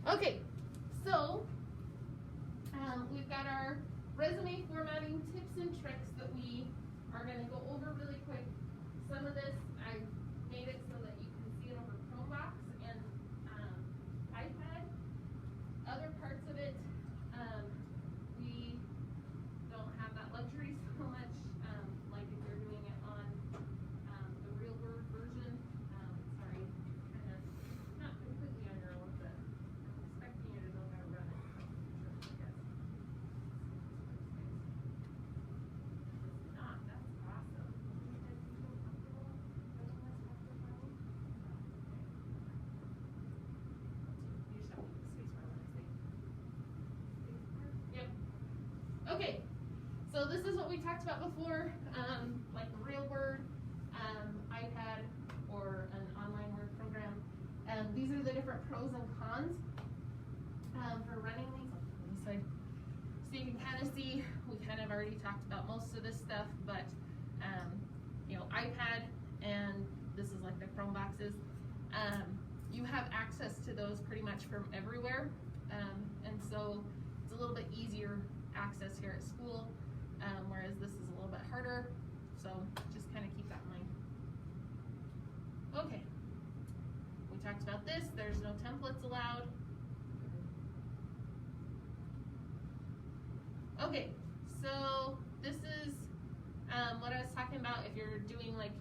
Okay, so we've got our resume formatting tips and tricks that we are going to go over really quick. Some of this I made it so that you can see it over Chromebox and iPad. Other parts of it, we don't have that luxury so much, like if you're doing it on the real word version. Sorry, kind of not completely on your own, but I'm expecting you to know how to run it. It's not, that's awesome. You guys feel comfortable running this after running? You just have to use the space bar when I say. Yep. Okay. So this is what we talked about before, like the real word, iPad, or an online word program. These are the different pros and cons for running these. So you can kind of see, we kind of already talked about most of this stuff, but iPad, and this is like the Chromeboxes, you have access to those pretty much from everywhere, and so it's a little bit easier access here at school. Whereas this is a little bit harder, so just kind of keep that in mind. Okay, we talked about this. There's no templates allowed. Okay, so this is what I was talking about. If you're doing like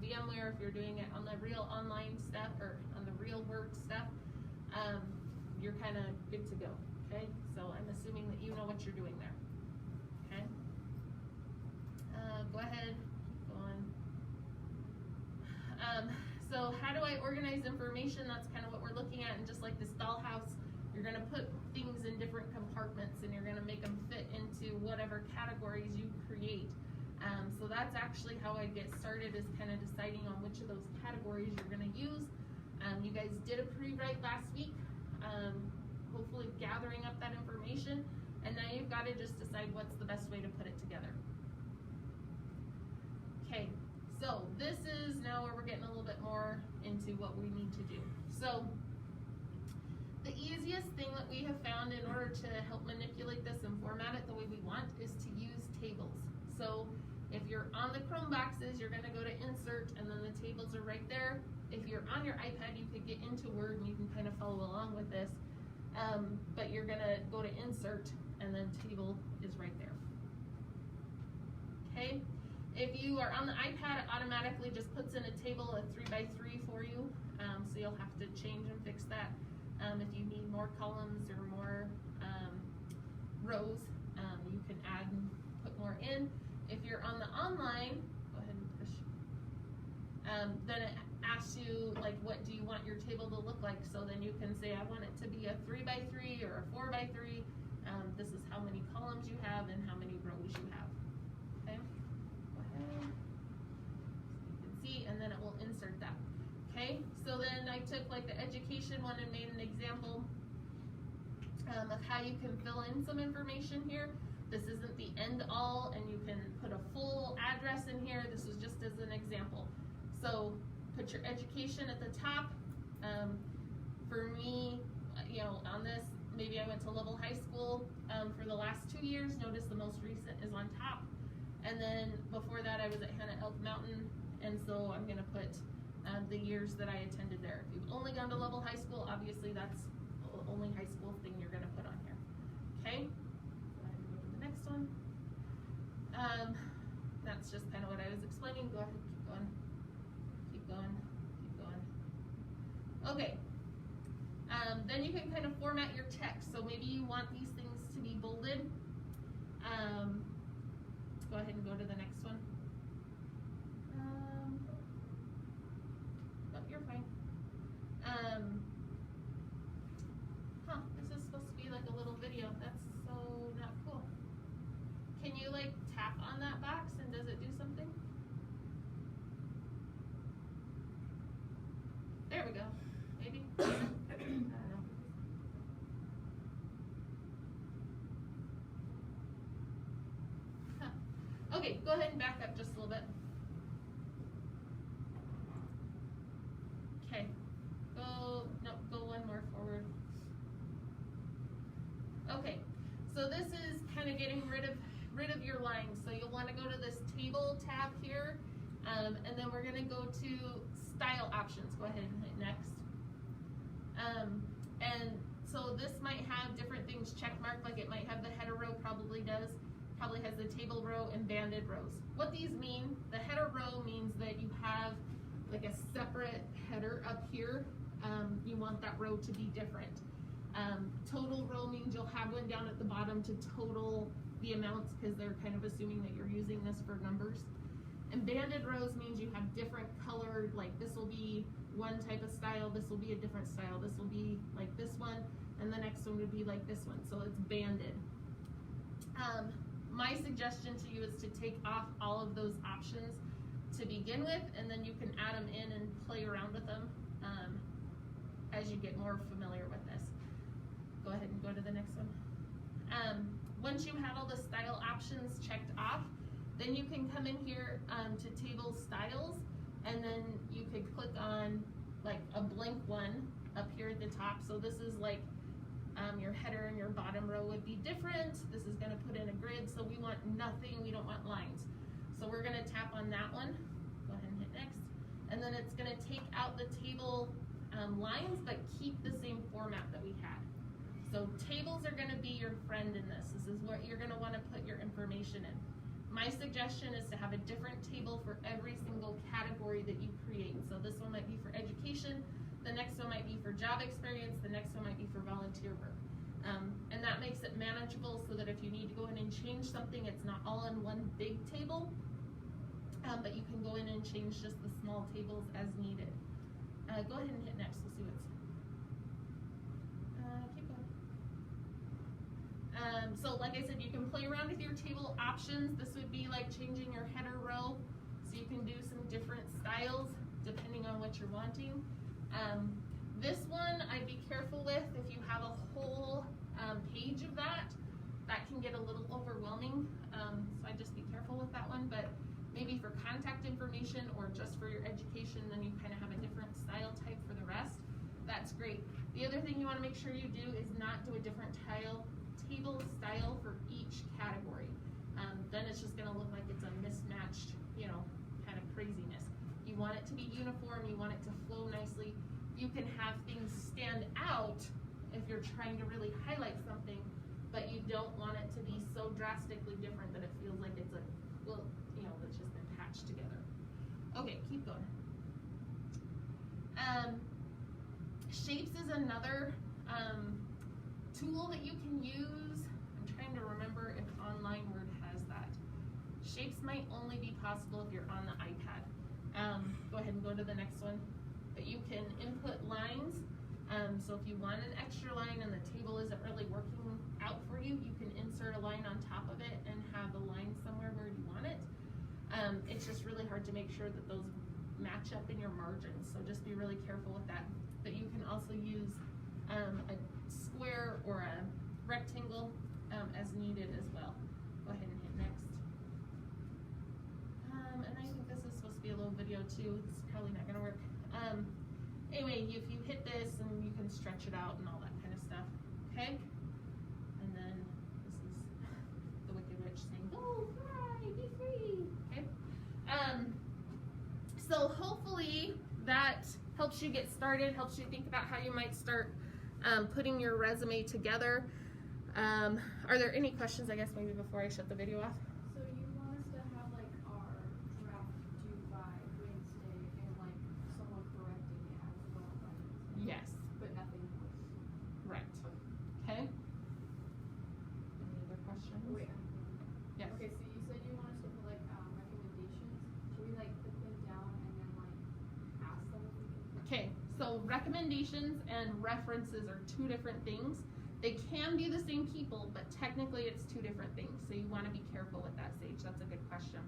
VMware, if you're doing it on the real online stuff or on the real word stuff, you're kind of good to go. Okay, so I'm assuming that you know what you're doing there. Okay. Go ahead, keep going. So how do I organize information? That's kind of what we're looking at. And just like this dollhouse, you're going to put things in different compartments and you're going to make them fit into whatever categories you create. So that's actually how I get started, is kind of deciding on which of those categories you're going to use. You guys did a pre-write last week, hopefully gathering up that information. And now you've got to just decide what's the best way to put it together. Okay, so this is now where we're getting a little bit more into what we need to do. So the easiest thing that we have found in order to help manipulate this and format it the way we want is to use tables. So if you're on the Chromeboxes, you're going to go to Insert, and then the tables are right there. If you're on your iPad, you could get into Word and you can kind of follow along with this. But you're going to go to Insert, and then Table is right there. Okay. If you are on the iPad, it automatically just puts in a table, a 3x3 for you, so you'll have to change and fix that. If you need more columns or more rows, you can add and put more in. If you're on the online, go ahead and push. Then it asks you, like, what do you want your table to look like? So then you can say, I want it to be a 3x3 or a 4x3. This is how many columns you have and how many rows you have. Okay. So you can see, and then it will insert that. Okay, so then I took like the education one and made an example of how you can fill in some information here. This isn't the end all, and you can put a full address in here. This is just as an example. So put your education at the top. For me, on this, maybe I went to Level High School for the last 2 years. Notice the most recent is on top. And then before that, I was at Hannah Elk Mountain, and so I'm going to put the years that I attended there. If you've only gone to Level High School, obviously that's the only high school thing you're going to put on here. Okay? Go ahead and go to the next one. That's just kind of what I was explaining. Go ahead, keep going. Keep going. Keep going. Okay. Then you can kind of format your text. So maybe you want these things to be bolded. Go ahead and go to the next one. Oh, you're fine. This is supposed to be like a little video. That's so not cool. Can you like tap on that box and does it do something? There we go. Maybe. I don't know. Okay, go ahead and back up just a little bit. Okay, go one more forward. Okay, so this is kind of getting rid of your lines. So you'll want to go to this table tab here, and then we're going to go to style options. Go ahead and hit next. And so this might have different things check marked, like it might have the header row, probably has the table row and banded rows. What these mean, the header row means that you have like a separate header up here. You want that row to be different. Total row means you'll have one down at the bottom to total the amounts, because they're kind of assuming that you're using this for numbers. And banded rows means you have different colored, like this will be one type of style, this will be a different style, this will be like this one, and the next one would be like this one, so it's banded. My suggestion to you is to take off all of those options to begin with, and then you can add them in and play around with them as you get more familiar with this. Go ahead and go to the next one. Once you have all the style options checked off, then you can come in here to table styles, and then you could click on like a blank one up here at the top. So this is like your header and your bottom row would be different. This is going to put in a grid, so we want nothing, we don't want lines. So we're going to tap on that one, go ahead and hit next, and then it's going to take out the table lines, but keep the same format that we had. So tables are going to be your friend in this. This is what you're going to want to put your information in. My suggestion is to have a different table for every single category that you create. So this one might be for education, the next one might be for job experience, the next one might be for volunteer work. And that makes it manageable, so that if you need to go in and change something, it's not all in one big table, but you can go in and change just the small tables as needed. Go ahead and hit next, we'll see what's keep going. So like I said, you can play around with your table options. This would be like changing your header row, so you can do some different styles depending on what you're wanting. This one I'd be careful with. If you have a whole page of that can get a little overwhelming, so I'd just be careful with that one. But maybe for contact information or just for your education, then you kind of have a different style type for the rest. That's great. The other thing you want to make sure you do is not do a different table style for each category. Then it's just going to look like it's a mismatched, kind of craziness. You want it to be uniform, you want it to flow nicely. You can have things stand out if you're trying to really highlight something, but you don't want it to be so drastically different that it feels like it's it's just been patched together. Okay, keep going. Shapes is another tool that you can use. I'm trying to remember if Online Word has that. Shapes might only be possible if you're on the iPad. Go ahead and go to the next one. But you can input lines. So if you want an extra line and the table isn't really working out for you, you can insert a line on top of it and have the line somewhere where you want it. It's just really hard to make sure that those match up in your margins, so just be really careful with that. But you can also use a square or a rectangle as needed as well. Go ahead and hit next. And I think this is supposed to be a little video too. It's probably not going to work. Anyway, if you hit this, and you can stretch it out and all that kind of stuff. Okay? And then this is the Wicked Witch saying, "Go fly, be free." Okay? So hopefully that helps you get started, helps you think about how you might start putting your resume together. Are there any questions, I guess, maybe before I shut the video off? So you want us to have like our draft due by Wednesday and like someone correcting it as well by Wednesday? Yes. But nothing else? Right. Okay. Any other questions? Wait. Yes. Okay, so you said you want us to put like recommendations. Should we like put them down and then like ask them if we can? Okay, so recommendations and references are two different things. They can be the same people, but technically it's two different things. So you want to be careful with that, Sage. That's a good question.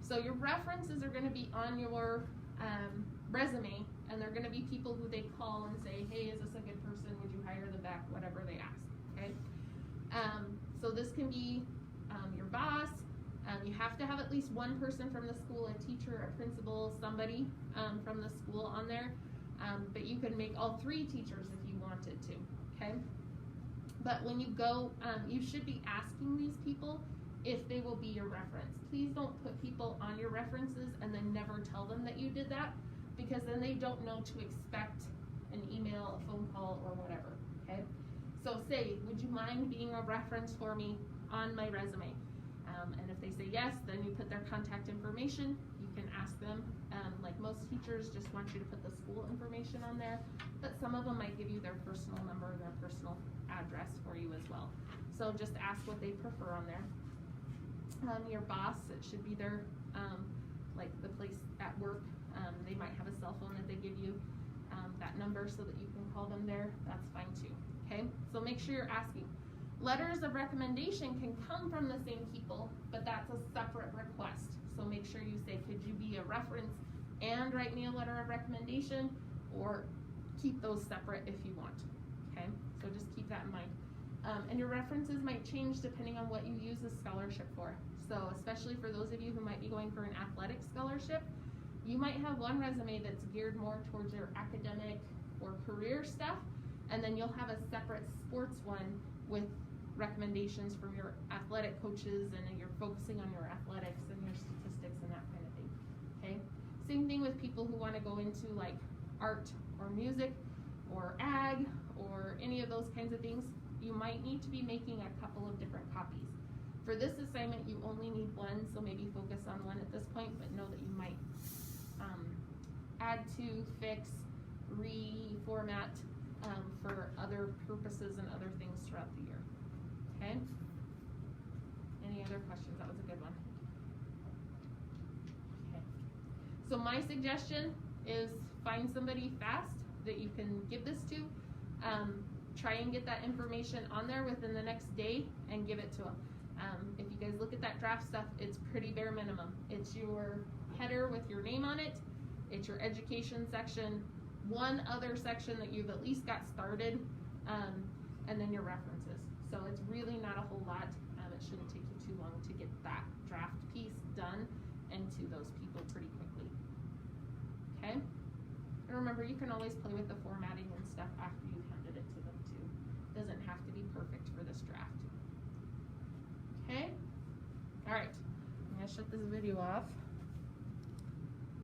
So your references are going to be on your resume, and they're going to be people who they call and say, "Hey, is this a good person? Would you hire them back?" Whatever they ask. Okay. So this can be your boss. You have to have at least one person from the school, a teacher, a principal, somebody from the school on there. But you can make all three teachers if you wanted to. Okay. But when you go, you should be asking these people if they will be your reference. Please don't put people on your references and then never tell them that you did that, because then they don't know to expect an email, a phone call, or whatever, okay? So say, would you mind being a reference for me on my resume? And if they say yes, then you put their contact information. You can ask them, like most teachers just want you to put the school information on there, but some of them might give you their personal number, their personal address for you as well. So just ask what they prefer on there. Your boss, it should be their, like the place at work, they might have a cell phone that they give you, that number so that you can call them there, that's fine too, okay? So make sure you're asking. Letters of recommendation can come from the same people, but that's a separate request. So make sure you say, could you be a reference and write me a letter of recommendation, or keep those separate if you want, okay? So just keep that in mind. And your references might change depending on what you use the scholarship for. So especially for those of you who might be going for an athletic scholarship, you might have one resume that's geared more towards your academic or career stuff, and then you'll have a separate sports one with recommendations from your athletic coaches, and you're focusing on your athletics and your statistics and that kind of thing, okay? Same thing with people who want to go into like art or music or ag or any of those kinds of things. You might need to be making a couple of different copies. For this assignment, you only need one, so maybe focus on one at this point, but know that you might add to, fix, reformat for other purposes and other things throughout the year. Okay? Any other questions? That was a good one. Okay. So my suggestion is find somebody fast that you can give this to. Try and get that information on there within the next day and give it to them. If you guys look at that draft stuff, it's pretty bare minimum. It's your header with your name on it. It's your education section, one other section that you've at least got started, and then your references. So it's really not a whole lot. It shouldn't take you too long to get that draft piece done and to those people pretty quickly. Okay? And remember, you can always play with the formatting and stuff after you've handed it to them too. It doesn't have to be perfect for this draft. Okay? Alright. I'm gonna shut this video off.